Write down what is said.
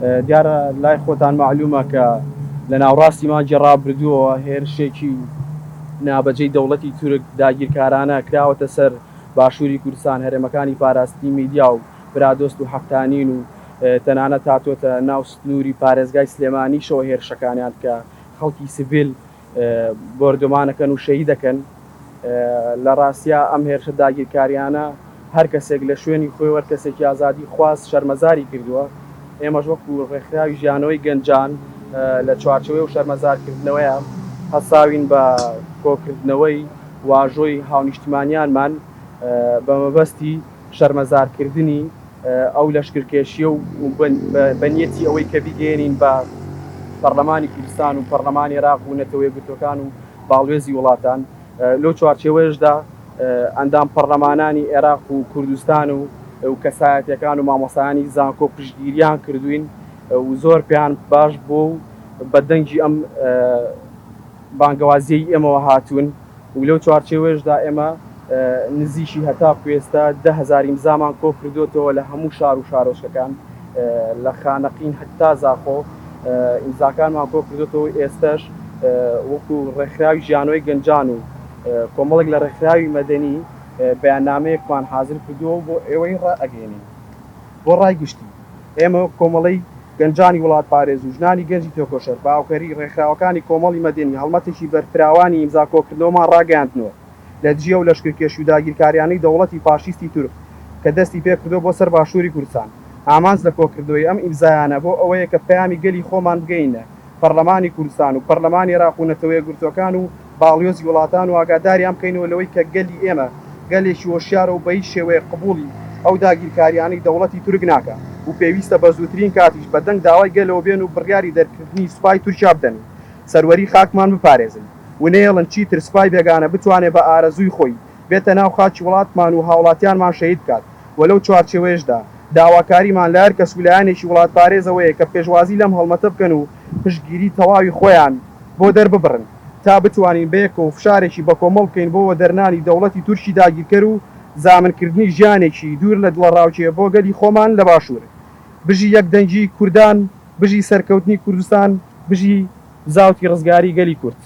دیارە لای خۆتان معلومە کە لە ناوڕاستی مانجی ڕابردووەوە هێرشێکی نابەجێی دەوڵەتی تورک داگیرکارانە کراوەتە سەر باشووری کوردستان، هەرێمەکانی پاراستی میدیا و برادۆست و حەفتانین و تەنانەت هاتوۆتە ناو سنووری پارێزگای سلێمانیشەوە هێرشەکانیان کە خەڵکی سڤیل بۆردۆمانەکەن و شەهید دەکەن. لە ڕاستیا ئەم هێرشە داگیرکاریانە هەر کەسێک لە شوێنی خۆی وەر کەسێکی ئازادی خواست شەرمەزاری کردووە. ئێمەش وەکو ڕێکخراوی ژیانەوەی گەنجان لە چوارچەوەی و شەرمەزارکردنەوەیە هەساوین بە کۆکردنەوەی واژۆی هاونیشتمانیانمان بە مەبەستی شەرمەزارکردنی ئەو لەشکرکێشیە و بەنیەتی ئەوەی کە بیگەێنین بە پەرلەمانی کوردستان و پەرلەمانی عێراق و نەتەوە یەکگرتوەکان و باڵێزی وڵاتان. لەو چوارچێوەیەشدا ئەندام پەرلەمانانی عێراق و کوردستان و کەسایەتیەکان و مامۆسایانی زانکۆ پشتگیریان کردوین و زۆر پێیان باش بۆ و بەدەنگی ئەم بانگەوازیەی ئێمەوە هاتوون و لەو چوارچێوەیەشدا ئێمە نزیشی هەتا کوێستا 10,000 ئیمزامان کۆ کردوێتەوە لە هەموو شار و شارۆچکەکان لە خانەقین حتا زاخۆ ئیمزاکانمان کۆ کردوێتەوە. ئێستاش وەکو ڕێکخراوی ژیانەوەی گەنجان و کۆمەڵێک لە ڕێکخراوی مەدەنی بەیاننامەیەکمان حازر کردووە بۆ ئێوەی ڕائەگەێنین بۆ ڕای گشتی. ئێمە کۆمەڵەی گەنجانی وڵات پارێز و ژنانی گەنجی تۆکۆشەر باوکەری ڕێکخراوەکانی کۆمەڵی مەدەنی هەڵمەتێکی بەرپراوانی ئیمزا کۆکردنەوەمان ڕاگەیاندنەوە لە دژیە و لەشکرکێش و داگیرکاریانەی دەوڵەتی فاشیستی تورک کە دەستی پێ کردو بۆ سەر باشووری کوردستان. ئامانج لە کۆکردنەوەی ئەم ئیمزایانە بۆ ئەوەیە کە پەیامی گەلی خۆمان بگەینە پەرلەمانی کوردستان و پەرلەمانی عێراق و نەتەوە یەکگرتوەکان و باڵیۆزی وڵاتان و ئاگاداریان بکەینەوە لەوەی کە گەلی ئێمە گەلێکی وەشیارە و بە هیچ شێوەیە قبوڵی ئەو داگیرکاریانەی دەوڵەتی تورک ناکە و پێویستە بە زووترین کاتیش بەدەنگ داوای گەلەوە بێن و بڕیاری دەرکردنی سوپای تورکیا بدەن سەروەری خاکمان بپارێزن و نێڵن چیتر سوپای بێگانە بتوانێت بە ئارەزووی خۆی بێتە ناو خاکی وڵاتمان و هاوڵاتیانمان شەهید بکات. وەلەو چوارچێوەیەشدا داواکاریمان لە هەر کەس و لایەنێکی وڵات پارێزەوەیە کە پێشوازی لەم هەڵمەتە بکەن و پشتگیری تەواوی خۆیان بۆ دەرببڕن تا بتوانین بەیەکە و فشارێکی بە کۆمەڵ بکەین بۆەوە دەرنانی دەوڵەتی تورکی داگیرکەر و زامنکردنی ژیانێکی دوور لە دڵە ڕاوچەیە بۆ گەلی خۆمان لە باشوور، بژی یەکدەنگی کوردان، بژی سەرکەوتنی کوردستان، بژی زاوتی ڕزگاری گەلی کورد.